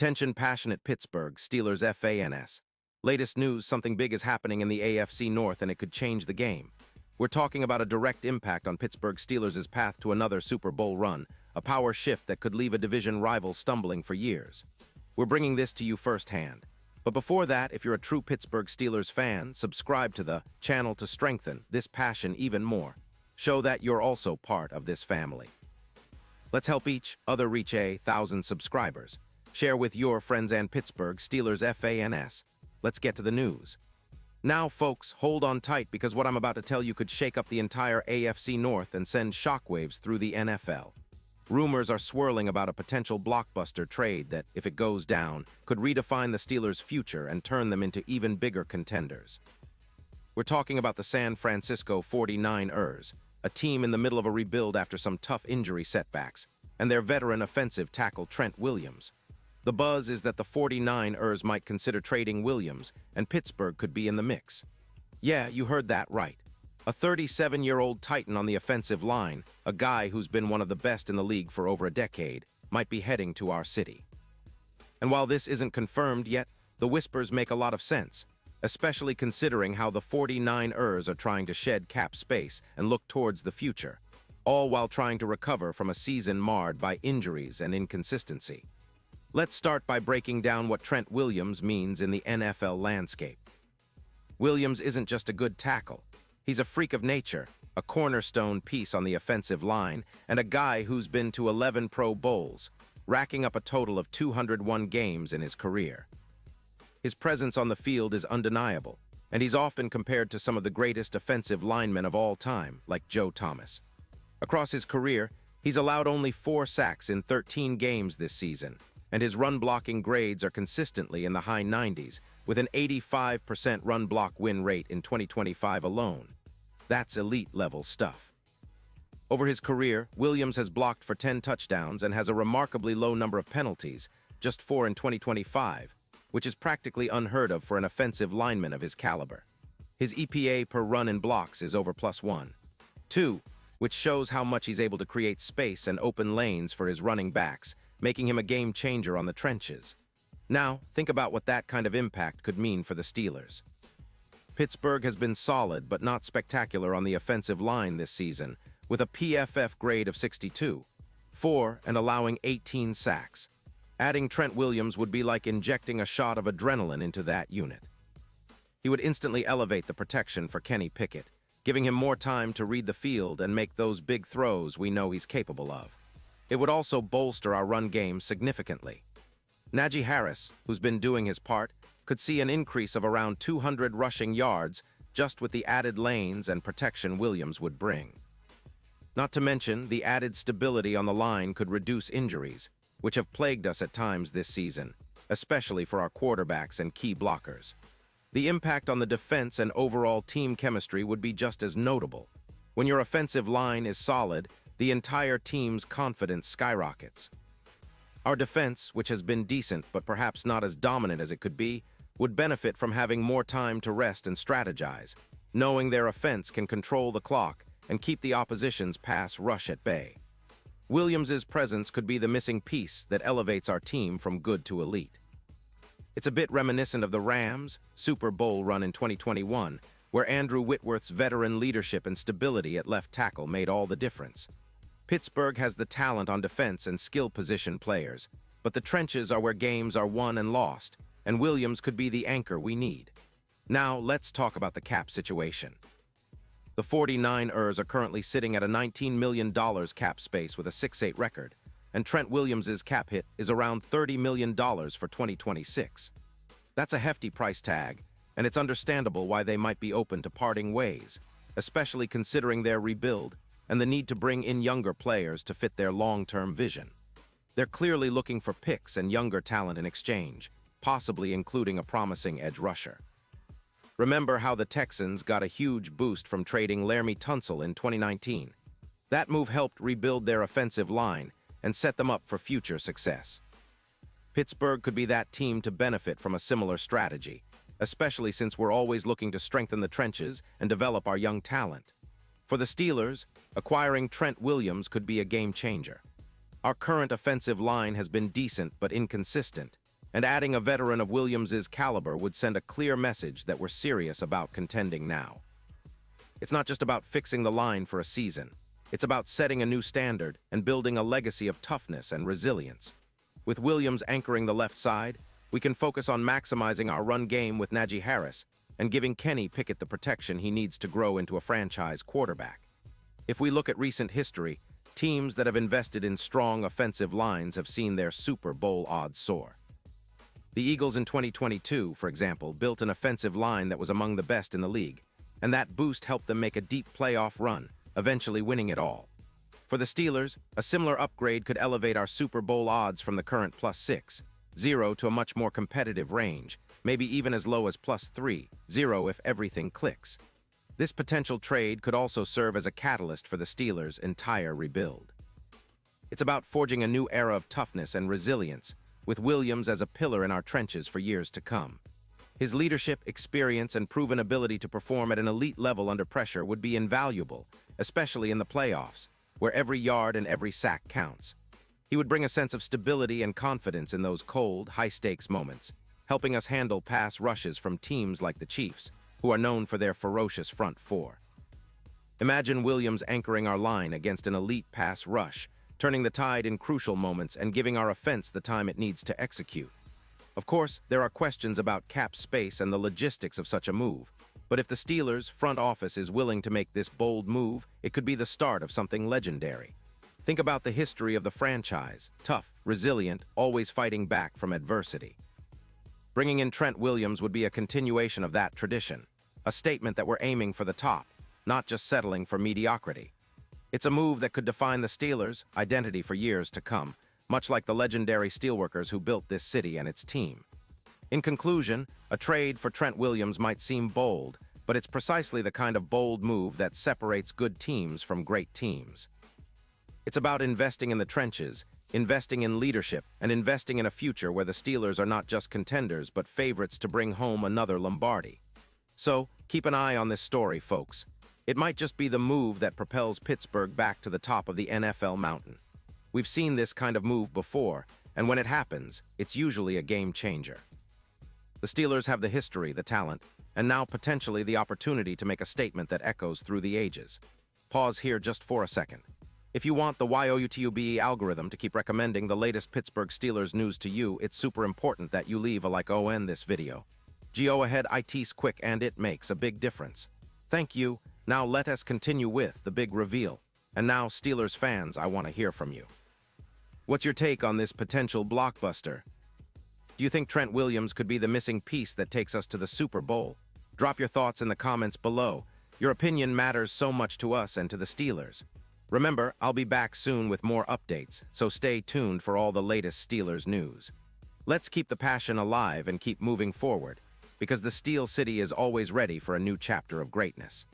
Attention passionate Pittsburgh Steelers fans. Latest news, something big is happening in the AFC North and it could change the game. We're talking about a direct impact on Pittsburgh Steelers' path to another Super Bowl run, a power shift that could leave a division rival stumbling for years. We're bringing this to you firsthand. But before that, if you're a true Pittsburgh Steelers fan, subscribe to the channel to strengthen this passion even more. Show that you're also part of this family. Let's help each other reach 1,000 subscribers. Share with your friends and Pittsburgh Steelers fans. Let's get to the news. Now, folks, hold on tight because what I'm about to tell you could shake up the entire AFC North and send shockwaves through the NFL. Rumors are swirling about a potential blockbuster trade that, if it goes down, could redefine the Steelers' future and turn them into even bigger contenders. We're talking about the San Francisco 49ers, a team in the middle of a rebuild after some tough injury setbacks, and their veteran offensive tackle Trent Williams. The buzz is that the 49ers might consider trading Williams, and Pittsburgh could be in the mix. Yeah, you heard that right. A 37-year-old Titan on the offensive line, a guy who's been one of the best in the league for over a decade, might be heading to our city. And while this isn't confirmed yet, the whispers make a lot of sense, especially considering how the 49ers are trying to shed cap space and look towards the future, all while trying to recover from a season marred by injuries and inconsistency. Let's start by breaking down what Trent Williams means in the NFL landscape. Williams isn't just a good tackle. He's a freak of nature, a cornerstone piece on the offensive line, and a guy who's been to 11 Pro Bowls, racking up a total of 201 games in his career. His presence on the field is undeniable, and he's often compared to some of the greatest offensive linemen of all time, like Joe Thomas. Across his career, he's allowed only 4 sacks in 13 games this season, and his run-blocking grades are consistently in the high 90s, with an 85% run-block win rate in 2025 alone. That's elite-level stuff. Over his career, Williams has blocked for 10 touchdowns and has a remarkably low number of penalties, just 4 in 2025, which is practically unheard of for an offensive lineman of his caliber. His EPA per run in blocks is over +1. 2, which shows how much he's able to create space and open lanes for his running backs, making him a game changer on the trenches. Now, think about what that kind of impact could mean for the Steelers. Pittsburgh has been solid but not spectacular on the offensive line this season, with a PFF grade of 62, 4 and allowing 18 sacks. Adding Trent Williams would be like injecting a shot of adrenaline into that unit. He would instantly elevate the protection for Kenny Pickett, giving him more time to read the field and make those big throws we know he's capable of. It would also bolster our run game significantly. Najee Harris, who's been doing his part, could see an increase of around 200 rushing yards just with the added lanes and protection Williams would bring. Not to mention, the added stability on the line could reduce injuries, which have plagued us at times this season, especially for our quarterbacks and key blockers. The impact on the defense and overall team chemistry would be just as notable. When your offensive line is solid, the entire team's confidence skyrockets. Our defense, which has been decent but perhaps not as dominant as it could be, would benefit from having more time to rest and strategize, knowing their offense can control the clock and keep the opposition's pass rush at bay. Williams' presence could be the missing piece that elevates our team from good to elite. It's a bit reminiscent of the Rams' Super Bowl run in 2021, where Andrew Whitworth's veteran leadership and stability at left tackle made all the difference. Pittsburgh has the talent on defense and skill position players, but the trenches are where games are won and lost, and Williams could be the anchor we need. Now, let's talk about the cap situation. The 49ers are currently sitting at a $19 million cap space with a 6-8 record, and Trent Williams' cap hit is around $30 million for 2026. That's a hefty price tag, and it's understandable why they might be open to parting ways, especially considering their rebuild and the need to bring in younger players to fit their long-term vision. They're clearly looking for picks and younger talent in exchange, possibly including a promising edge rusher. Remember how the Texans got a huge boost from trading Laremy Tunsil in 2019. That move helped rebuild their offensive line and set them up for future success. Pittsburgh could be that team to benefit from a similar strategy, especially since we're always looking to strengthen the trenches and develop our young talent. For the Steelers, acquiring Trent Williams could be a game changer. Our current offensive line has been decent but inconsistent, and adding a veteran of Williams' caliber would send a clear message that we're serious about contending now. It's not just about fixing the line for a season. It's about setting a new standard and building a legacy of toughness and resilience. With Williams anchoring the left side, we can focus on maximizing our run game with Najee Harris and giving Kenny Pickett the protection he needs to grow into a franchise quarterback. If we look at recent history, teams that have invested in strong offensive lines have seen their Super Bowl odds soar. The Eagles in 2022, for example, built an offensive line that was among the best in the league, and that boost helped them make a deep playoff run, eventually winning it all. For the Steelers, a similar upgrade could elevate our Super Bowl odds from the current +6-0 to a much more competitive range, maybe even as low as +3-0 if everything clicks. This potential trade could also serve as a catalyst for the Steelers' entire rebuild. It's about forging a new era of toughness and resilience, with Williams as a pillar in our trenches for years to come. His leadership, experience, and proven ability to perform at an elite level under pressure would be invaluable, especially in the playoffs, where every yard and every sack counts. He would bring a sense of stability and confidence in those cold, high-stakes moments, helping us handle pass rushes from teams like the Chiefs, who are known for their ferocious front four. Imagine Williams anchoring our line against an elite pass rush, turning the tide in crucial moments and giving our offense the time it needs to execute. Of course, there are questions about cap space and the logistics of such a move, but if the Steelers' front office is willing to make this bold move, it could be the start of something legendary. Think about the history of the franchise: tough, resilient, always fighting back from adversity. Bringing in Trent Williams would be a continuation of that tradition, a statement that we're aiming for the top, not just settling for mediocrity. It's a move that could define the Steelers' identity for years to come, much like the legendary steelworkers who built this city and its team. In conclusion, a trade for Trent Williams might seem bold, but it's precisely the kind of bold move that separates good teams from great teams. It's about investing in the trenches, investing in leadership, and investing in a future where the Steelers are not just contenders but favorites to bring home another Lombardi. So, keep an eye on this story, folks. It might just be the move that propels Pittsburgh back to the top of the NFL mountain. We've seen this kind of move before, and when it happens, it's usually a game changer. The Steelers have the history, the talent, and now potentially the opportunity to make a statement that echoes through the ages. Pause here just for a second. If you want the YOUTUBE algorithm to keep recommending the latest Pittsburgh Steelers news to you, it's super important that you leave a like on this video. Go ahead, it's quick and it makes a big difference. Thank you. Now let us continue with the big reveal. And now, Steelers fans, I want to hear from you. What's your take on this potential blockbuster? Do you think Trent Williams could be the missing piece that takes us to the Super Bowl? Drop your thoughts in the comments below. Your opinion matters so much to us and to the Steelers. Remember, I'll be back soon with more updates, so stay tuned for all the latest Steelers news. Let's keep the passion alive and keep moving forward, because the Steel City is always ready for a new chapter of greatness.